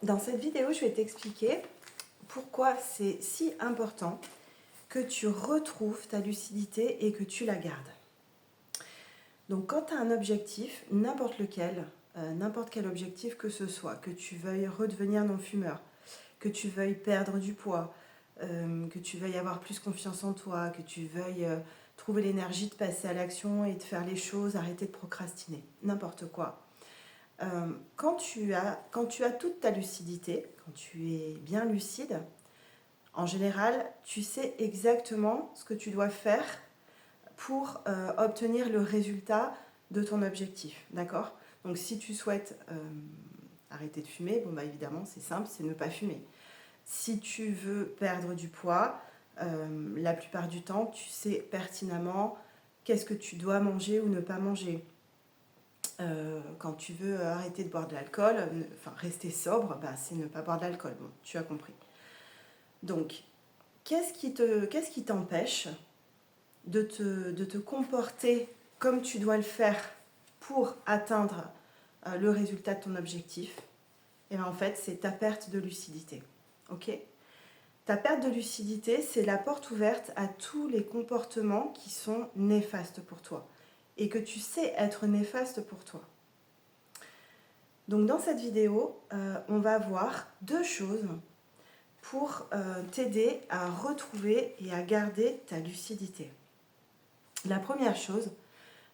Dans cette vidéo, je vais t'expliquer pourquoi c'est si important que tu retrouves ta lucidité et que tu la gardes. Donc quand tu as un objectif, n'importe lequel, n'importe quel objectif que ce soit, que tu veuilles redevenir non-fumeur, que tu veuilles perdre du poids, que tu veuilles avoir plus confiance en toi, que tu veuilles trouver l'énergie de passer à l'action et de faire les choses, arrêter de procrastiner, n'importe quoi. Quand tu as toute ta lucidité, quand tu es bien lucide, en général, tu sais exactement ce que tu dois faire pour obtenir le résultat de ton objectif. D'accord? Donc si tu souhaites arrêter de fumer, bon bah évidemment c'est simple, c'est ne pas fumer. Si tu veux perdre du poids, la plupart du temps, tu sais pertinemment qu'est-ce que tu dois manger ou ne pas manger. Quand tu veux arrêter de boire de l'alcool, enfin rester sobre, bah, c'est ne pas boire de l'alcool. Bon, tu as compris. Donc, qu'est-ce qui t'empêche de te comporter comme tu dois le faire pour atteindre le résultat de ton objectif? Et bien en fait, c'est ta perte de lucidité. Ok? Ta perte de lucidité, c'est la porte ouverte à tous les comportements qui sont néfastes pour toi et que tu sais être néfastes pour toi. Donc dans cette vidéo, on va voir deux choses pour t'aider à retrouver et à garder ta lucidité. La première chose,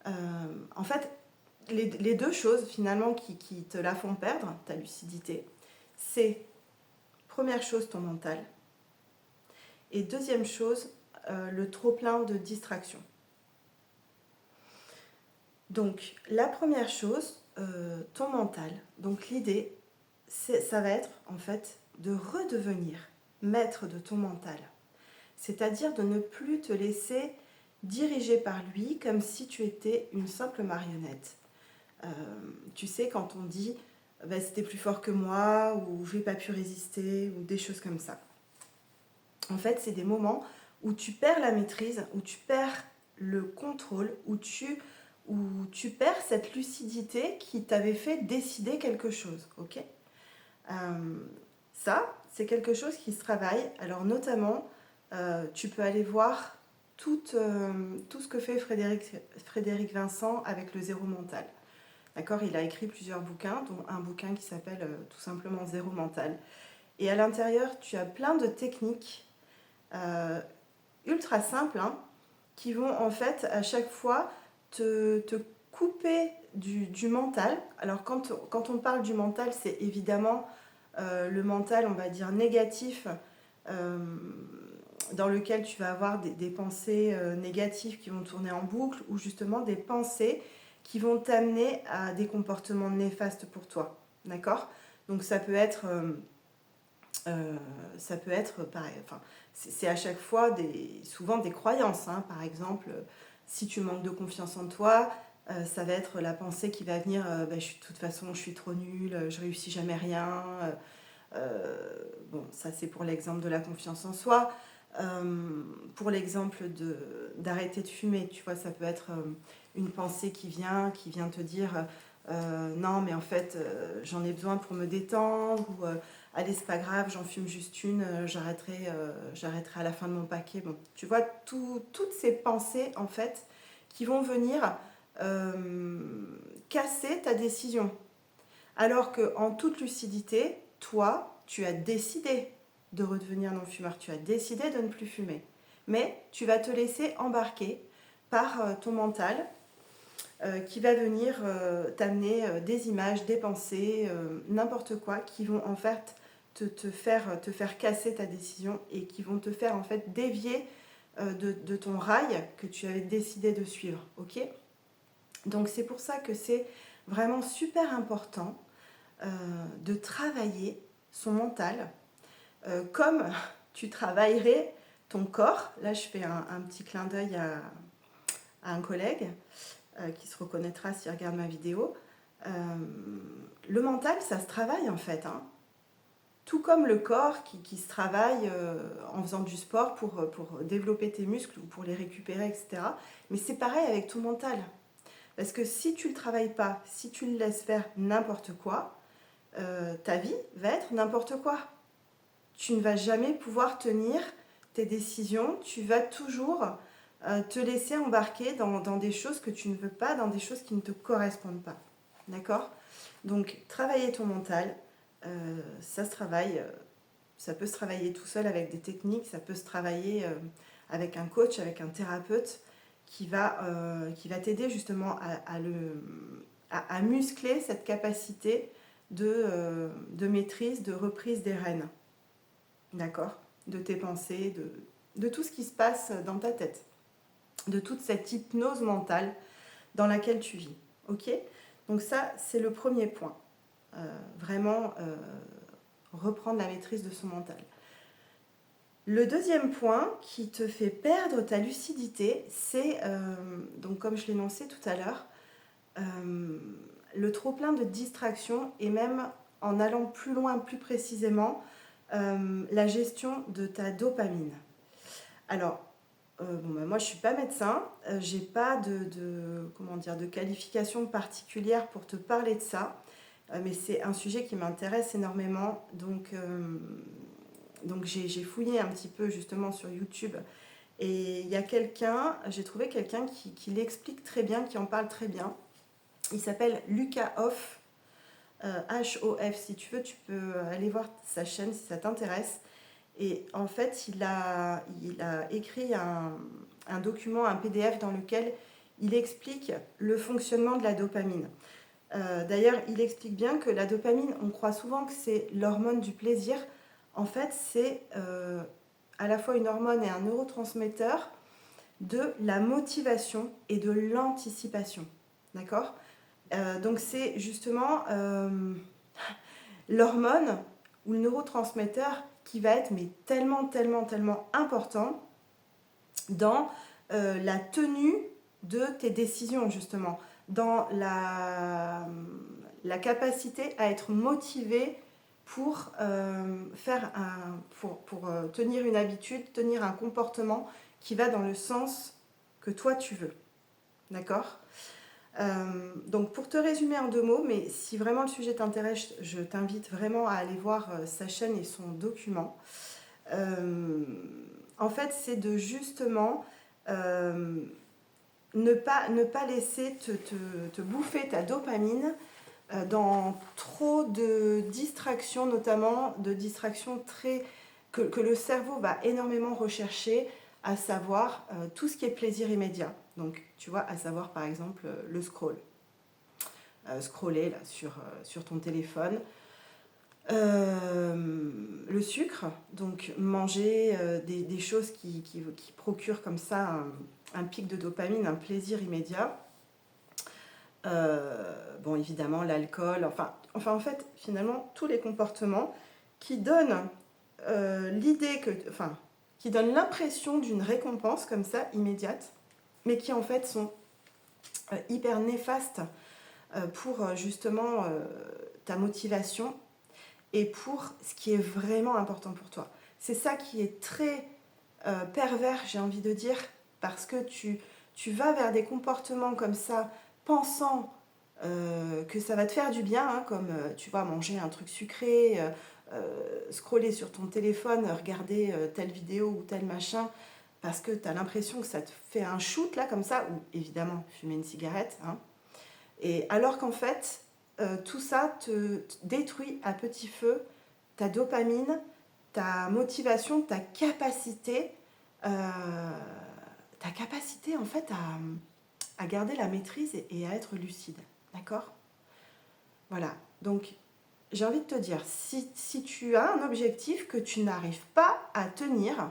en fait, les deux choses finalement qui te la font perdre, ta lucidité, c'est première chose ton mental et deuxième chose le trop-plein de distractions. Donc la première chose, ton mental, donc l'idée, ça va être en fait de redevenir maître de ton mental. C'est-à-dire de ne plus te laisser diriger par lui comme si tu étais une simple marionnette. Tu sais, quand on dit bah, c'était plus fort que moi, ou j'ai pas pu résister, ou des choses comme ça. En fait, c'est des moments où tu perds la maîtrise, où tu perds le contrôle, où tu perds cette lucidité qui t'avait fait décider quelque chose. Ok? Ça, c'est quelque chose qui se travaille. Alors notamment, tu peux aller voir tout ce que fait Frédéric Vincent avec le zéro mental. D'accord? Il a écrit plusieurs bouquins, dont un bouquin qui s'appelle tout simplement Zéro mental. Et à l'intérieur, tu as plein de techniques euh, ultra simples hein, qui vont en fait à chaque fois te couper du mental. Alors quand on parle du mental, c'est évidemment le mental, on va dire négatif, euh, dans lequel tu vas avoir des pensées négatives qui vont tourner en boucle, ou justement des pensées qui vont t'amener à des comportements néfastes pour toi. D'accord? Donc ça peut être pareil. Enfin, c'est à chaque fois souvent des croyances. Hein. Par exemple, si tu manques de confiance en toi, ça va être la pensée qui va venir bah, de toute façon, je suis trop nulle, je réussis jamais rien. Bon, ça c'est pour l'exemple de la confiance en soi. Pour l'exemple d'arrêter de fumer, tu vois, ça peut être une pensée qui vient te dire non, mais en fait, j'en ai besoin pour me détendre, ou allez, c'est pas grave, j'en fume juste une, j'arrêterai à la fin de mon paquet. Bon, tu vois, toutes ces pensées, en fait, qui vont venir casser ta décision. Alors qu'en toute lucidité, toi, tu as décidé de redevenir non-fumeur, tu as décidé de ne plus fumer. Mais tu vas te laisser embarquer par ton mental qui va venir t'amener des images, des pensées, n'importe quoi, qui vont en fait te faire casser ta décision et qui vont te faire en fait dévier de ton rail que tu avais décidé de suivre. Ok? Donc c'est pour ça que c'est vraiment super important de travailler son mental comme tu travaillerais ton corps. Là, je fais un petit clin d'œil à un collègue qui se reconnaîtra s'il regarde ma vidéo. Le mental, ça se travaille en fait. Hein. Tout comme le corps qui se travaille en faisant du sport pour développer tes muscles ou pour les récupérer, etc. Mais c'est pareil avec ton mental. Parce que si tu ne le travailles pas, si tu le laisses faire n'importe quoi, ta vie va être n'importe quoi. Tu ne vas jamais pouvoir tenir tes décisions, tu vas toujours te laisser embarquer dans des choses que tu ne veux pas, dans des choses qui ne te correspondent pas. D'accord? Donc, travailler ton mental, ça se travaille, ça peut se travailler tout seul avec des techniques, ça peut se travailler avec un coach, avec un thérapeute qui va t'aider justement à muscler cette capacité de maîtrise, de reprise des rênes. D'accord? De tes pensées, de tout ce qui se passe dans ta tête, de toute cette hypnose mentale dans laquelle tu vis. Ok? Donc ça, c'est le premier point. Vraiment reprendre la maîtrise de son mental. Le deuxième point qui te fait perdre ta lucidité, c'est, donc comme je l'énonçais tout à l'heure, le trop-plein de distractions et même en allant plus loin, plus précisément, la gestion de ta dopamine. Alors, moi je ne suis pas médecin, j'ai pas de qualification particulière pour te parler de ça, mais c'est un sujet qui m'intéresse énormément, donc j'ai fouillé un petit peu justement sur YouTube et il y a j'ai trouvé quelqu'un qui l'explique très bien, qui en parle très bien. Il s'appelle Lucas Hoff, H-O-F, si tu veux, tu peux aller voir sa chaîne si ça t'intéresse. Et en fait, il a écrit un document, un PDF dans lequel il explique le fonctionnement de la dopamine. D'ailleurs, il explique bien que la dopamine, on croit souvent que c'est l'hormone du plaisir. En fait, c'est à la fois une hormone et un neurotransmetteur de la motivation et de l'anticipation. D'accord? Donc c'est justement l'hormone ou le neurotransmetteur qui va être mais tellement important dans la tenue de tes décisions justement, dans la capacité à être motivé pour tenir une habitude, tenir un comportement qui va dans le sens que toi tu veux. D'accord ? Donc pour te résumer en 2 mots, mais si vraiment le sujet t'intéresse, je t'invite vraiment à aller voir sa chaîne et son document. En fait, c'est de justement ne pas laisser te bouffer ta dopamine dans trop de distractions, notamment de distractions que le cerveau va énormément rechercher, à savoir tout ce qui est plaisir immédiat. Donc, tu vois, à savoir par exemple le scroll. Scroller là, sur ton téléphone. Le sucre, donc manger des choses qui procurent comme ça un pic de dopamine, un plaisir immédiat. Bon, évidemment, l'alcool, enfin, en fait, finalement, tous les comportements qui donnent qui donnent l'impression d'une récompense comme ça, immédiate, mais qui en fait sont hyper néfastes pour justement ta motivation et pour ce qui est vraiment important pour toi. C'est ça qui est très pervers, j'ai envie de dire, parce que tu vas vers des comportements comme ça, pensant que ça va te faire du bien, hein, comme tu vas manger un truc sucré, scroller sur ton téléphone, regarder telle vidéo ou tel machin, parce que tu as l'impression que ça te fait un shoot là comme ça, ou évidemment fumer une cigarette, hein. Et alors qu'en fait, tout ça te détruit à petit feu ta dopamine, ta motivation, ta capacité en fait à garder la maîtrise et à être lucide. D'accord ? Voilà. Donc, j'ai envie de te dire, si tu as un objectif que tu n'arrives pas à tenir,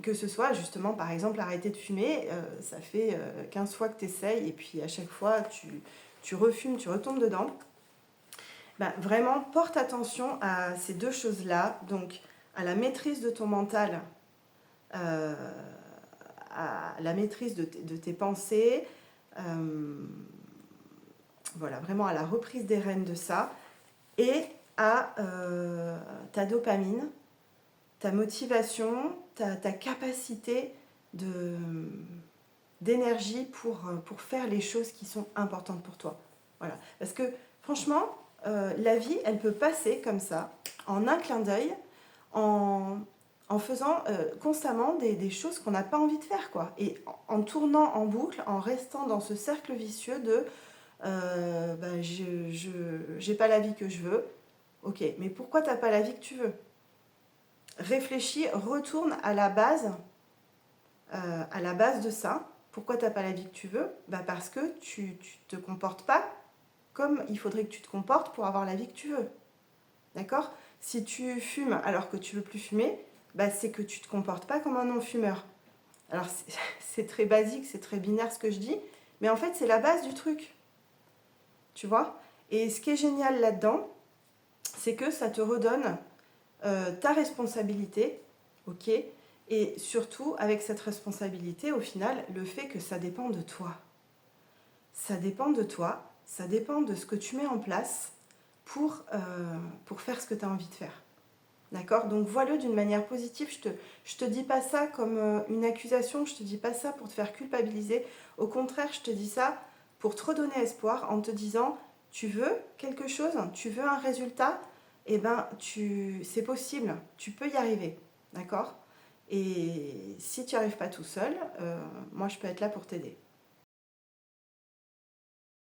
que ce soit justement par exemple arrêter de fumer, ça fait 15 fois que tu essayes et puis à chaque fois tu refumes, tu retombes dedans. Vraiment porte attention à ces 2 choses-là, donc à la maîtrise de ton mental, à la maîtrise de tes pensées, voilà, vraiment à la reprise des rênes de ça, et à ta dopamine, ta motivation, ta capacité d'énergie pour faire les choses qui sont importantes pour toi. Voilà. Parce que Franchement, la vie, elle peut passer comme ça, en un clin d'œil, en faisant constamment des choses qu'on n'a pas envie de faire, quoi. Et en tournant en boucle, en restant dans ce cercle vicieux de j'ai pas la vie que je veux. Ok, mais pourquoi t'as pas la vie que tu veux? Réfléchis, retourne à la base de ça. Pourquoi t'as pas la vie que tu veux? Parce que tu te comportes pas comme il faudrait que tu te comportes pour avoir la vie que tu veux. D'accord? Si tu fumes alors que tu veux plus fumer, c'est que tu te comportes pas comme un non-fumeur. Alors c'est très basique, c'est très binaire ce que je dis, mais en fait c'est la base du truc. Tu vois? Et ce qui est génial là-dedans, c'est que ça te redonne ta responsabilité, ok? Et surtout, avec cette responsabilité, au final, le fait que ça dépend de toi. Ça dépend de toi, ça dépend de ce que tu mets en place pour faire ce que tu as envie de faire. D'accord? Donc vois-le d'une manière positive. Je te dis pas ça comme une accusation, je te dis pas ça pour te faire culpabiliser. Au contraire, je te dis ça pour te redonner espoir en te disant, tu veux quelque chose, tu veux un résultat, eh ben c'est possible, tu peux y arriver. D'accord? Et si tu n'y arrives pas tout seul, moi je peux être là pour t'aider.